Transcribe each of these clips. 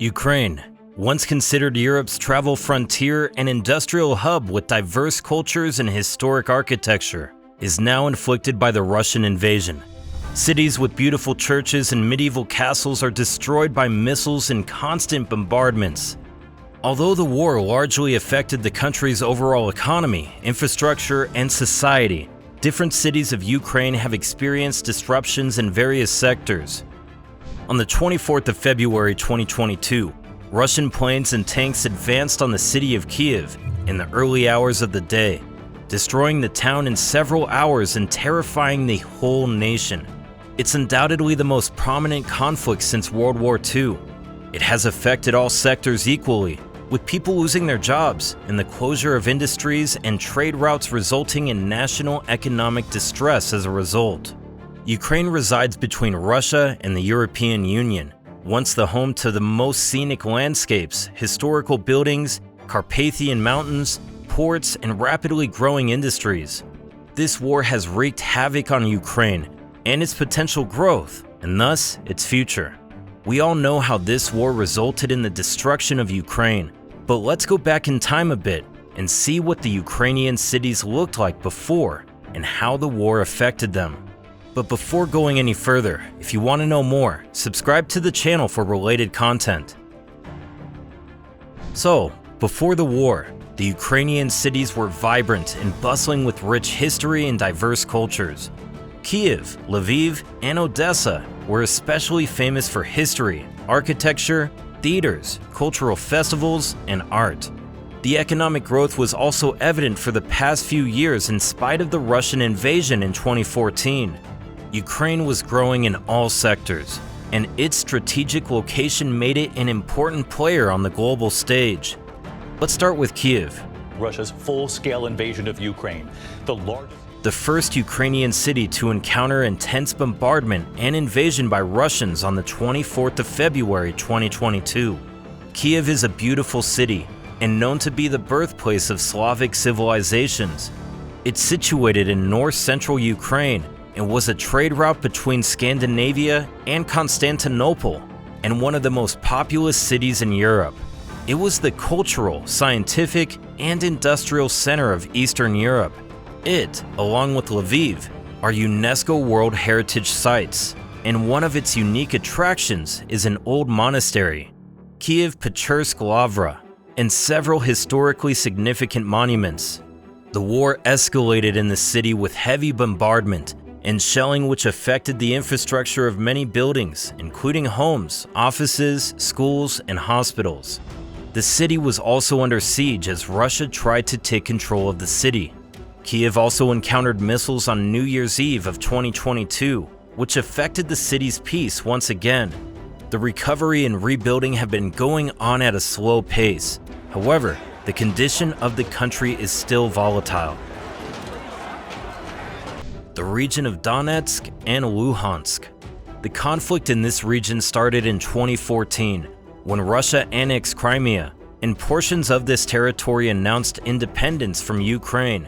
Ukraine, once considered Europe's travel frontier and industrial hub with diverse cultures and historic architecture, is now inflicted by the Russian invasion. Cities with beautiful churches and medieval castles are destroyed by missiles and constant bombardments. Although the war largely affected the country's overall economy, infrastructure, and society, different cities of Ukraine have experienced disruptions in various sectors. On the 24th of February 2022, Russian planes and tanks advanced on the city of Kyiv in the early hours of the day, destroying the town in several hours and terrifying the whole nation. It's undoubtedly the most prominent conflict since World War II. It has affected all sectors equally, with people losing their jobs and the closure of industries and trade routes resulting in national economic distress as a result. Ukraine resides between Russia and the European Union, once the home to the most scenic landscapes, historical buildings, Carpathian mountains, ports, and rapidly growing industries. This war has wreaked havoc on Ukraine and its potential growth, and thus its future. We all know how this war resulted in the destruction of Ukraine, but let's go back in time a bit and see what the Ukrainian cities looked like before and how the war affected them. But before going any further, if you want to know more, subscribe to the channel for related content. So, before the war, the Ukrainian cities were vibrant and bustling with rich history and diverse cultures. Kyiv, Lviv, and Odessa were especially famous for history, architecture, theaters, cultural festivals, and art. The economic growth was also evident for the past few years in spite of the Russian invasion in 2014. Ukraine was growing in all sectors, and its strategic location made it an important player on the global stage. Let's start with Kyiv. Russia's full-scale invasion of Ukraine, the first Ukrainian city to encounter intense bombardment and invasion by Russians on the 24th of February 2022. Kyiv is a beautiful city and known to be the birthplace of Slavic civilizations. It's situated in north-central Ukraine and was a trade route between Scandinavia and Constantinople, and one of the most populous cities in Europe. It was the cultural, scientific, and industrial center of Eastern Europe. It, along with Lviv, are UNESCO World Heritage Sites, and one of its unique attractions is an old monastery, Kyiv-Pechersk Lavra, and several historically significant monuments. The war escalated in the city with heavy bombardment and shelling which affected the infrastructure of many buildings, including homes, offices, schools, and hospitals. The city was also under siege as Russia tried to take control of the city. Kyiv also encountered missiles on New Year's Eve of 2022, which affected the city's peace once again. The recovery and rebuilding have been going on at a slow pace. However, the condition of the country is still volatile. The region of Donetsk and Luhansk. The conflict in this region started in 2014, when Russia annexed Crimea, and portions of this territory announced independence from Ukraine.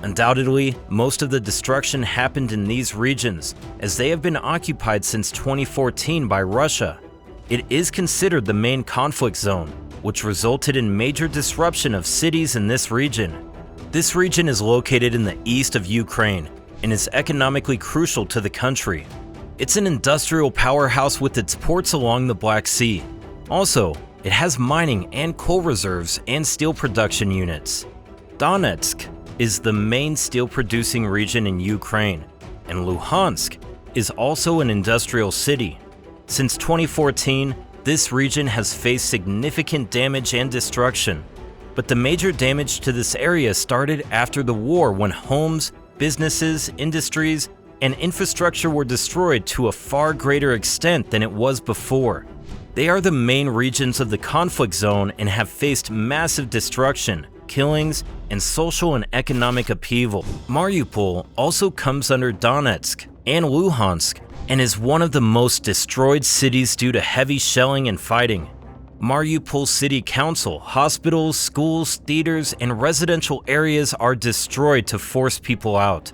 Undoubtedly, most of the destruction happened in these regions, as they have been occupied since 2014 by Russia. It is considered the main conflict zone, which resulted in major disruption of cities in this region. This region is located in the east of Ukraine and is economically crucial to the country. It's an industrial powerhouse with its ports along the Black Sea. Also, it has mining and coal reserves and steel production units. Donetsk is the main steel-producing region in Ukraine, and Luhansk is also an industrial city. Since 2014, this region has faced significant damage and destruction, but the major damage to this area started after the war when homes, businesses, industries, and infrastructure were destroyed to a far greater extent than it was before. They are the main regions of the conflict zone and have faced massive destruction, killings, and social and economic upheaval. Mariupol also comes under Donetsk and Luhansk and is one of the most destroyed cities due to heavy shelling and fighting. Mariupol City Council, hospitals, schools, theaters, and residential areas are destroyed to force people out.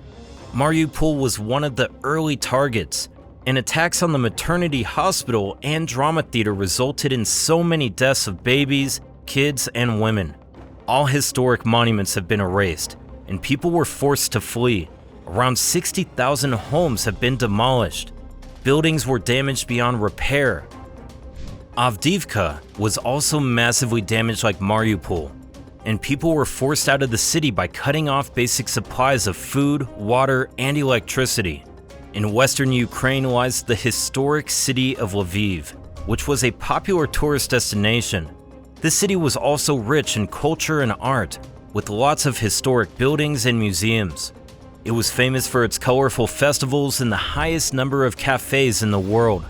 Mariupol was one of the early targets, and attacks on the maternity hospital and drama theater resulted in so many deaths of babies, kids, and women. All historic monuments have been erased, and people were forced to flee. Around 60,000 homes have been demolished. Buildings were damaged beyond repair. Avdiivka was also massively damaged like Mariupol, and people were forced out of the city by cutting off basic supplies of food, water, and electricity. In western Ukraine lies the historic city of Lviv, which was a popular tourist destination. This city was also rich in culture and art, with lots of historic buildings and museums. It was famous for its colorful festivals and the highest number of cafes in the world.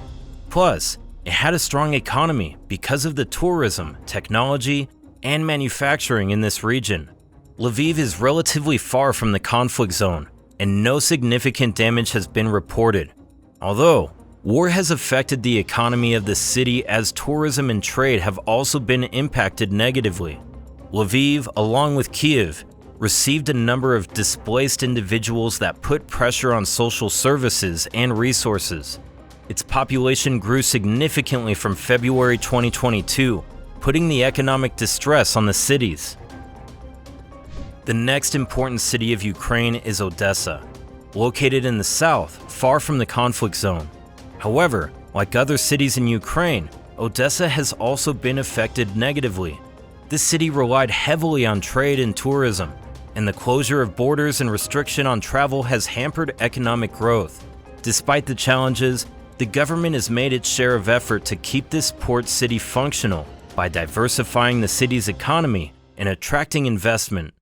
Plus, it had a strong economy because of the tourism, technology, and manufacturing in this region. Lviv is relatively far from the conflict zone, and no significant damage has been reported. Although, war has affected the economy of the city as tourism and trade have also been impacted negatively. Lviv, along with Kyiv, received a number of displaced individuals that put pressure on social services and resources. Its population grew significantly from February 2022, putting the economic distress on the cities. The next important city of Ukraine is Odessa, located in the south, far from the conflict zone. However, like other cities in Ukraine, Odessa has also been affected negatively. This city relied heavily on trade and tourism, and the closure of borders and restriction on travel has hampered economic growth. Despite the challenges, the government has made its share of effort to keep this port city functional by diversifying the city's economy and attracting investment.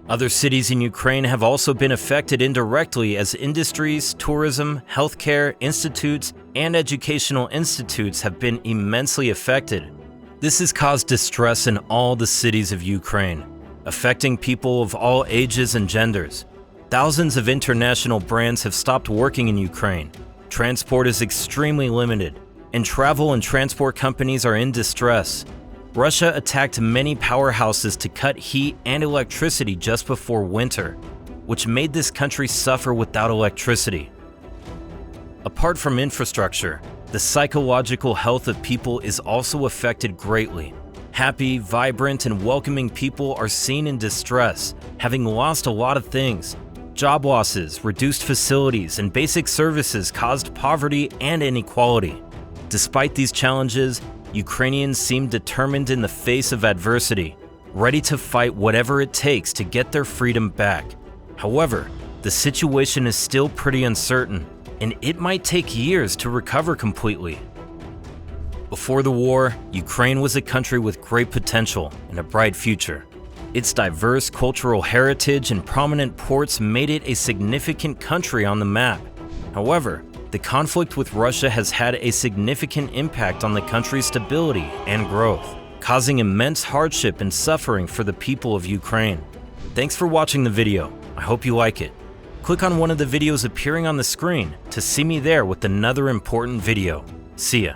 Other cities in Ukraine have also been affected indirectly as industries, tourism, healthcare, institutes, and educational institutes have been immensely affected. This has caused distress in all the cities of Ukraine, affecting people of all ages and genders. Thousands of international brands have stopped working in Ukraine. Transport is extremely limited, and travel and transport companies are in distress. Russia attacked many powerhouses to cut heat and electricity just before winter, which made this country suffer without electricity. Apart from infrastructure, the psychological health of people is also affected greatly. Happy, vibrant, and welcoming people are seen in distress, having lost a lot of things. Job losses, reduced facilities, and basic services caused poverty and inequality. Despite these challenges, Ukrainians seem determined in the face of adversity, ready to fight whatever it takes to get their freedom back. However, the situation is still pretty uncertain, and it might take years to recover completely. Before the war, Ukraine was a country with great potential and a bright future. Its diverse cultural heritage and prominent ports made it a significant country on the map. However, the conflict with Russia has had a significant impact on the country's stability and growth, causing immense hardship and suffering for the people of Ukraine. Thanks for watching the video. I hope you like it. Click on one of the videos appearing on the screen to see me there with another important video. See ya.